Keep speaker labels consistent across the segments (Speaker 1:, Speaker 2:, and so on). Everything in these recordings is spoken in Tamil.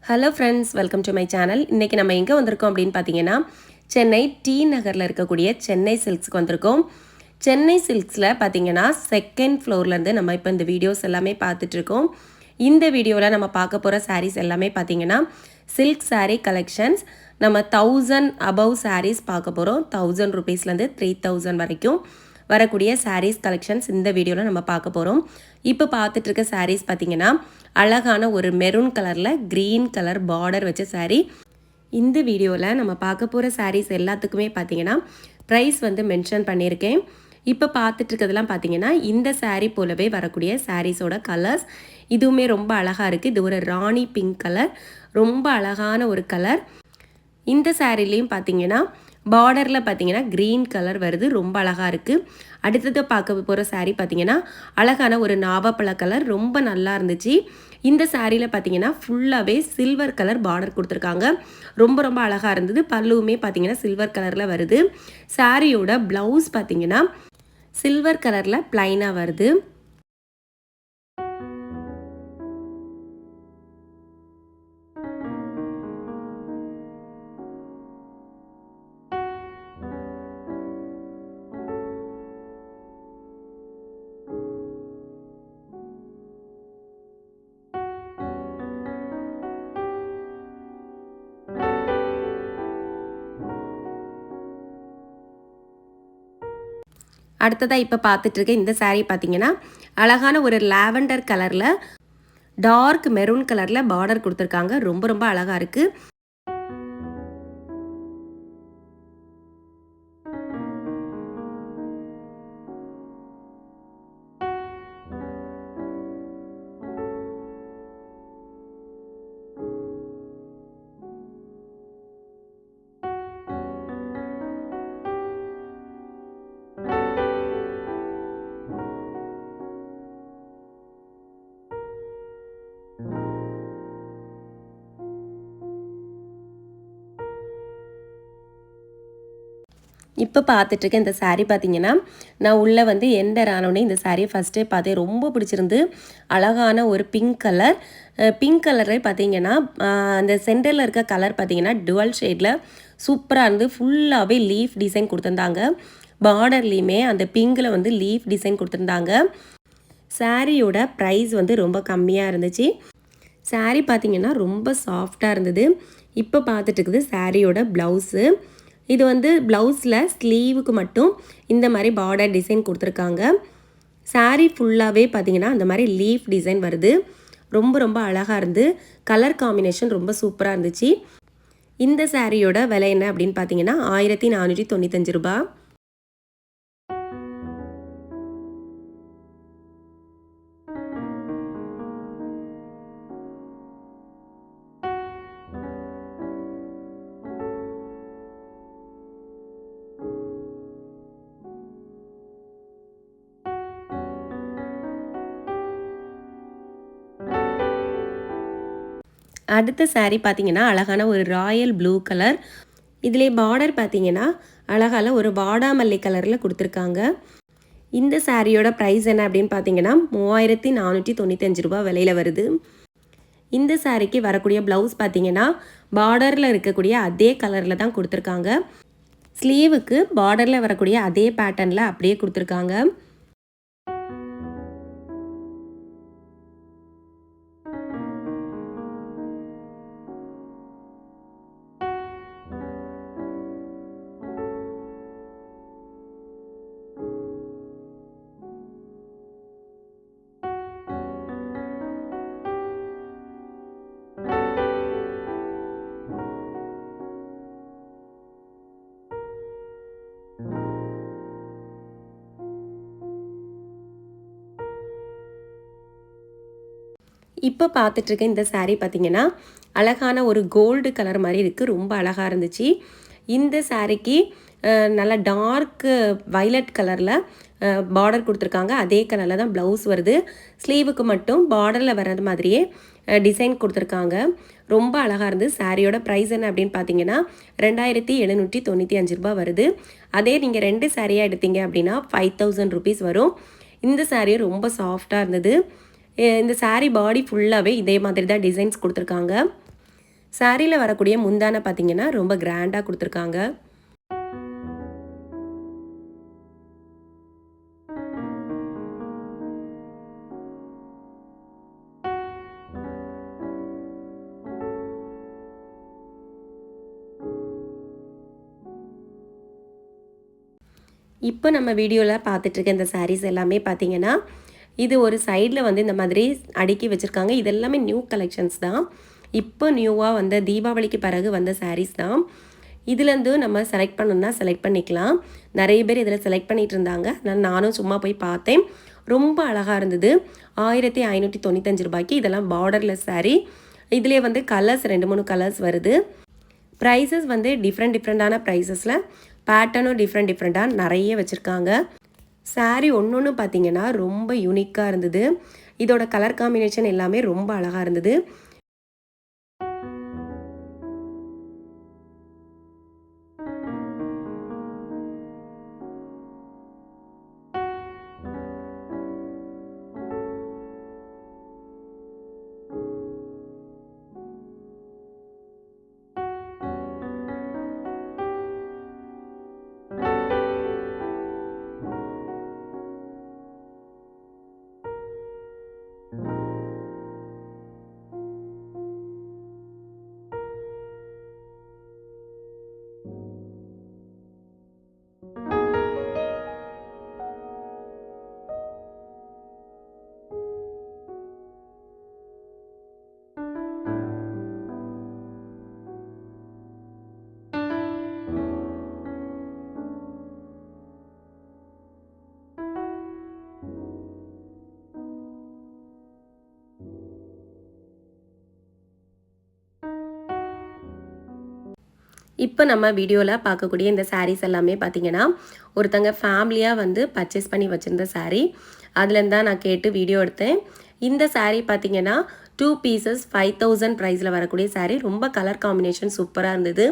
Speaker 1: Hello friends, welcome to my channel. இன்றைக்கி நம்ம எங்கே வந்திருக்கோம் அப்படின்னு பார்த்தீங்கன்னா, சென்னை டி நகரில் இருக்கக்கூடிய சென்னை சில்க்ஸ்க்கு வந்திருக்கோம். சென்னை சில்க்ஸில் பார்த்தீங்கன்னா செகண்ட் ஃப்ளோர்லேருந்து நம்ம இப்போ இந்த வீடியோஸ் எல்லாமே பார்த்துட்ருக்கோம். இந்த வீடியோவில் நம்ம பார்க்க போகிற சாரீஸ் எல்லாமே பார்த்தீங்கன்னா சில்க் சாரீ கலெக்ஷன்ஸ். நம்ம 1000 அபவ் சாரீஸ் பார்க்க போகிறோம். 1000 ருபீஸ்லேருந்து 3000 வரைக்கும் வரக்கூடிய சாரீஸ் கலெக்ஷன்ஸ் இந்த வீடியோவில் நம்ம பார்க்க போகிறோம். இப்போ பார்த்துட்ருக்க சாரீஸ் பார்த்திங்கன்னா அழகான ஒரு மெரூன் கலரில் க்ரீன் கலர் பார்டர் வச்ச சாரீ. இந்த வீடியோவில் நம்ம பார்க்க போகிற சாரீஸ் எல்லாத்துக்குமே பார்த்திங்கன்னா ப்ரைஸ் வந்து மென்ஷன் பண்ணியிருக்கேன். இப்போ பார்த்துட்ருக்கிறதுலாம் பார்த்திங்கன்னா இந்த சாரீ போலவே வரக்கூடிய சாரீஸோட கலர்ஸ். இதுவுமே ரொம்ப அழகாக இருக்குது. இது ஒரு ராணி பிங்க் கலர், ரொம்ப அழகான ஒரு கலர். இந்த சாரீலையும் பார்த்திங்கன்னா பார்டரில் பார்த்தீங்கன்னா க்ரீன் கலர் வருது, ரொம்ப அழகாக இருக்குது. அடுத்தது பார்க்க போகிற சாரீ பார்த்திங்கன்னா அழகான ஒரு நாவப்பழ கலர், ரொம்ப நல்லா இருந்துச்சு. இந்த சாரியில் பார்த்தீங்கன்னா ஃபுல்லாகவே சில்வர் கலர் பார்டர் கொடுத்துருக்காங்க, ரொம்ப ரொம்ப அழகாக இருந்தது. பல்லுவுமே பார்த்தீங்கன்னா சில்வர் கலரில் வருது. சாரியோட ப்ளவுஸ் பார்த்தீங்கன்னா சில்வர் கலரில் ப்ளைனாக வருது. அடுத்ததாக இப்போ பார்த்துட்ருக்க இந்த சாரீ பார்த்தீங்கன்னா அழகான ஒரு லாவெண்டர் கலரில் டார்க் மெரூன் கலரில் பார்டர் கொடுத்துருக்காங்க, ரொம்ப ரொம்ப அழகாக இருக்குது. இப்போ பார்த்துட்ருக்க இந்த சாரீ பார்த்தீங்கன்னா நான் உள்ளே வந்து என்டர் ஆனோடனே இந்த சாரியை ஃபஸ்ட்டே பார்த்தேன், ரொம்ப பிடிச்சிருந்து. அழகான ஒரு பிங்க் கலர். பிங்க் கலரே பார்த்தீங்கன்னா அந்த சென்டரில் இருக்க கலர் பார்த்தீங்கன்னா டுவல் ஷேடில் சூப்பராக இருந்து ஃபுல்லாகவே லீஃப் டிசைன் கொடுத்துருந்தாங்க. பார்டர்லேயுமே அந்த பிங்கில் வந்து லீஃப் டிசைன் கொடுத்துருந்தாங்க. சாரியோட ப்ரைஸ் வந்து ரொம்ப கம்மியாக இருந்துச்சு. சாரீ பார்த்திங்கன்னா ரொம்ப சாஃப்டாக இருந்தது. இப்போ பார்த்துட்டு இருக்குது சாரியோட ப்ளவுஸு. இது வந்து ப்ளவுஸில் ஸ்லீவுக்கு மட்டும் இந்த மாதிரி பார்டர் டிசைன் கொடுத்துருக்காங்க. சாரீ ஃபுல்லாகவே பார்த்திங்கன்னா அந்த மாதிரி லீஃப் டிசைன் வருது, ரொம்ப ரொம்ப அழகாக இருந்து. கலர் காம்பினேஷன் ரொம்ப சூப்பராக இருந்துச்சு. இந்த சாரியோட விலை என்ன அப்படின்னு பார்த்தீங்கன்னா 1495 ரூபா. அடுத்த சாரீ பார்த்தீங்கன்னா அழகான ஒரு ராயல் ப்ளூ கலர். இதிலே பார்டர் பார்த்தீங்கன்னா அழகான ஒரு வாடாமல்லி கலரில் கொடுத்துருக்காங்க. இந்த சாரியோட ப்ரைஸ் என்ன அப்படின்னு பார்த்தீங்கன்னா 3495 ரூபா விலையில் வருது. இந்த சாரிக்கு வரக்கூடிய ப்ளவுஸ் பார்த்தீங்கன்னா பார்டரில் இருக்கக்கூடிய அதே கலரில் தான் கொடுத்துருக்காங்க. ஸ்லீவுக்கு பார்டரில் வரக்கூடிய அதே பேட்டர்னில் அப்படியே கொடுத்துருக்காங்க. இப்போ பார்த்துட்ருக்க இந்த சாரீ பார்த்திங்கன்னா அழகான ஒரு கோல்டு கலர் மாதிரி இருக்குது, ரொம்ப அழகாக இருந்துச்சு. இந்த சாரீக்கு நல்லா டார்க் வைலட் கலரில் பார்டர் கொடுத்துருக்காங்க, அதே கலரில் தான் ப்ளவுஸ் வருது. ஸ்லீவுக்கு மட்டும் பார்டரில் வர்றது மாதிரியே டிசைன் கொடுத்துருக்காங்க, ரொம்ப அழகாக இருந்து. சாரியோட ப்ரைஸ் என்ன அப்படின்னு பார்த்தீங்கன்னா 2795 ரூபா வருது. அதே நீங்கள் 2 சாரியாக எடுத்தீங்க அப்படின்னா 5000 ருபீஸ் வரும். இந்த சாரியும் ரொம்ப சாஃப்டாக இருந்தது. இந்த சாரீ பாடி ஃபுல்லாகவே இதே மாதிரி தான் டிசைன்ஸ் கொடுத்துருக்காங்க. சாரியில் வரக்கூடிய முந்தானை பார்த்தீங்கன்னா ரொம்ப கிராண்டாக கொடுத்துருக்காங்க. இப்போ நம்ம வீடியோவில் பார்த்துட்ருக்க இந்த சாரீஸ் எல்லாமே பார்த்தீங்கன்னா இது ஒரு சைடில் வந்து இந்த மாதிரி அடுக்கி வச்சுருக்காங்க. இது எல்லாமே நியூ கலெக்ஷன்ஸ் தான். இப்போ நியூவாக வந்த தீபாவளிக்கு பிறகு வந்த சாரீஸ் தான். இதுலேருந்து நம்ம செலக்ட் பண்ணணும்னா செலக்ட் பண்ணிக்கலாம். நிறைய பேர் இதில் செலக்ட் பண்ணிகிட்டு இருந்தாங்க. நானும் சும்மா போய் பார்த்தேன். ரொம்ப அழகாக இருந்தது. 1595 ரூபாய்க்கு இதெல்லாம் பார்டர்லெஸ் சாரீ. இதுலேயே வந்து கலர்ஸ் 2-3 கலர்ஸ் வருது. ப்ரைஸஸ் வந்து டிஃப்ரெண்ட்டான ப்ரைஸஸில் பேட்டர்னும் டிஃப்ரெண்ட்டாக நிறைய வச்சுருக்காங்க. சாரீ ஒன்று பார்த்தீங்கன்னா ரொம்ப யூனிக்காக இருந்தது. இதோட கலர் காம்பினேஷன் எல்லாமே ரொம்ப அழகாக இருந்தது. இப்போ நம்ம வீடியோவில் பார்க்கக்கூடிய இந்த சாரீஸ் எல்லாமே பார்த்தீங்கன்னா ஒருத்தங்க ஃபேமிலியாக வந்து பர்ச்சேஸ் பண்ணி வச்சுருந்த சாரீ. அதுலேருந்து தான் நான் கேட்டு வீடியோ எடுத்தேன். இந்த சாரீ பார்த்தீங்கன்னா 2 பீசஸ் 5000 ப்ரைஸில் வரக்கூடிய சாரீ. ரொம்ப கலர் காம்பினேஷன் சூப்பராக இருந்தது.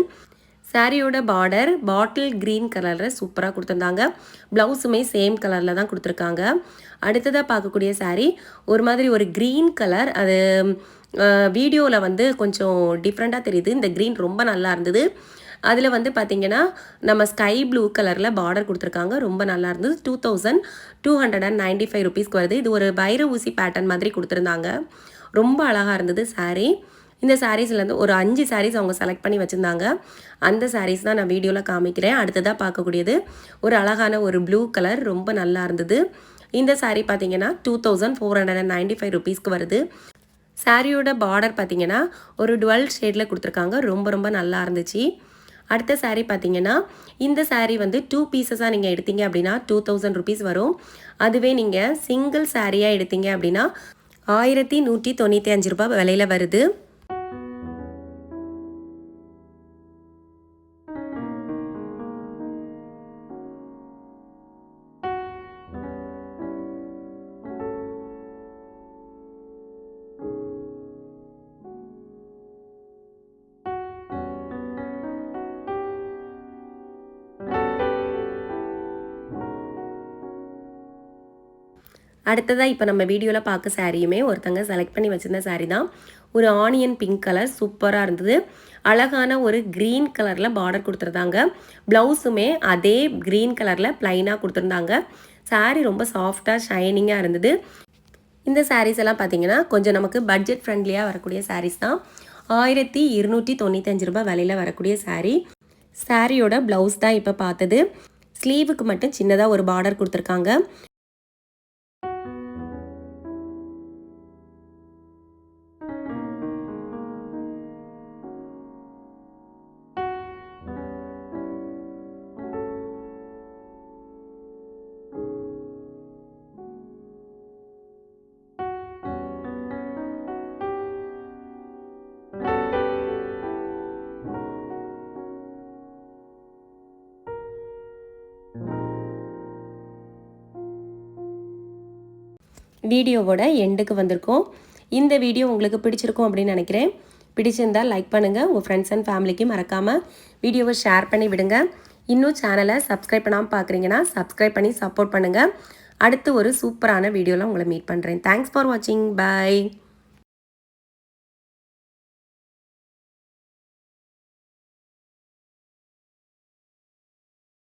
Speaker 1: சாரியோட பார்டர் பாட்டில் க்ரீன் கலரில் சூப்பராக கொடுத்துருந்தாங்க. ப்ளவுஸுமே சேம் கலரில் தான் கொடுத்துருக்காங்க. அடுத்ததாக பார்க்கக்கூடிய சாரீ ஒரு மாதிரி ஒரு க்ரீன் கலர். அது வீடியோவில் வந்து கொஞ்சம் டிஃப்ரெண்ட்டாக தெரியுது. இந்த க்ரீன் ரொம்ப நல்லா இருந்தது. அதில் வந்து பார்த்திங்கன்னா நம்ம ஸ்கை ப்ளூ கலரில் பார்டர் கொடுத்துருக்காங்க. ரொம்ப நல்லா இருந்தது. 2295 ருபீஸ்க்கு வருது. இது ஒரு வைர ஊசி பேட்டர்ன் மாதிரி கொடுத்துருந்தாங்க. ரொம்ப அழகாக இருந்தது சாரீ. இந்த சாரீஸ்லேருந்து ஒரு 5 சாரீஸ் அவங்க செலக்ட் பண்ணி வச்சுருந்தாங்க. அந்த சாரீஸ் தான் நான் வீடியோவில் காமிக்கிறேன். அடுத்ததாக பார்க்கக்கூடியது ஒரு அழகான ஒரு ப்ளூ கலர். ரொம்ப நல்லா இருந்தது. இந்த சாரீ பார்த்திங்கன்னா 2495 ருபீஸ்க்கு வருது. சாரியோட பார்டர் பார்த்திங்கன்னா ஒரு டுவெல் ஷேடில் கொடுத்துருக்காங்க. ரொம்ப நல்லா இருந்துச்சு. அடுத்த சாரீ பார்த்திங்கன்னா இந்த சாரீ வந்து 2 பீசஸாக நீங்கள் எடுத்தீங்க அப்படின்னா 2000 ருபீஸ் வரும். அதுவே நீங்கள் சிங்கிள் சாரியாக எடுத்தீங்க அப்படின்னா 1195 ரூபாய் விலையில் வருது. அடுத்ததாக இப்போ நம்ம வீடியோவில் பார்க்க சாரியுமே ஒருத்தங்க செலக்ட் பண்ணி வச்சுருந்த சாரீ தான். ஒரு ஆனியன் பிங்க் கலர் சூப்பராக இருந்தது. அழகான ஒரு க்ரீன் கலரில் பார்டர் கொடுத்துருந்தாங்க. ப்ளவுஸுமே அதே க்ரீன் கலரில் ப்ளைனாக கொடுத்துருந்தாங்க. சாரீ ரொம்ப சாஃப்டாக ஷைனிங்காக இருந்தது. இந்த சாரீஸ் எல்லாம் பார்த்தீங்கன்னா கொஞ்சம் நமக்கு பட்ஜெட் ஃப்ரெண்ட்லியாக வரக்கூடிய சாரீஸ் தான். 1295 ரூபாய் விலையில் வரக்கூடிய சாரீ. சாரியோட ப்ளவுஸ் தான் இப்போ பார்த்தது. ஸ்லீவுக்கு மட்டும் சின்னதாக ஒரு பார்டர் கொடுத்துருக்காங்க. வீடியோவோட எண்டுக்கு வந்திருக்கோம். இந்த வீடியோ உங்களுக்கு பிடிச்சிருக்கும் அப்படின்னு நினைக்கிறேன். பிடிச்சிருந்தால் லைக் பண்ணுங்கள். உங்கள் ஃப்ரெண்ட்ஸ் அண்ட் ஃபேமிலிக்கு மறக்காமல் வீடியோவை ஷேர் பண்ணி விடுங்க. இன்னும் சேனலை சப்ஸ்கிரைப் பண்ணாமல் பார்க்குறீங்கன்னா சப்ஸ்கிரைப் பண்ணி சப்போர்ட் பண்ணுங்கள். அடுத்து ஒரு சூப்பரான வீடியோவில் உங்களை மீட் பண்ணுறேன். தேங்க்ஸ் ஃபார் வாட்சிங். பை.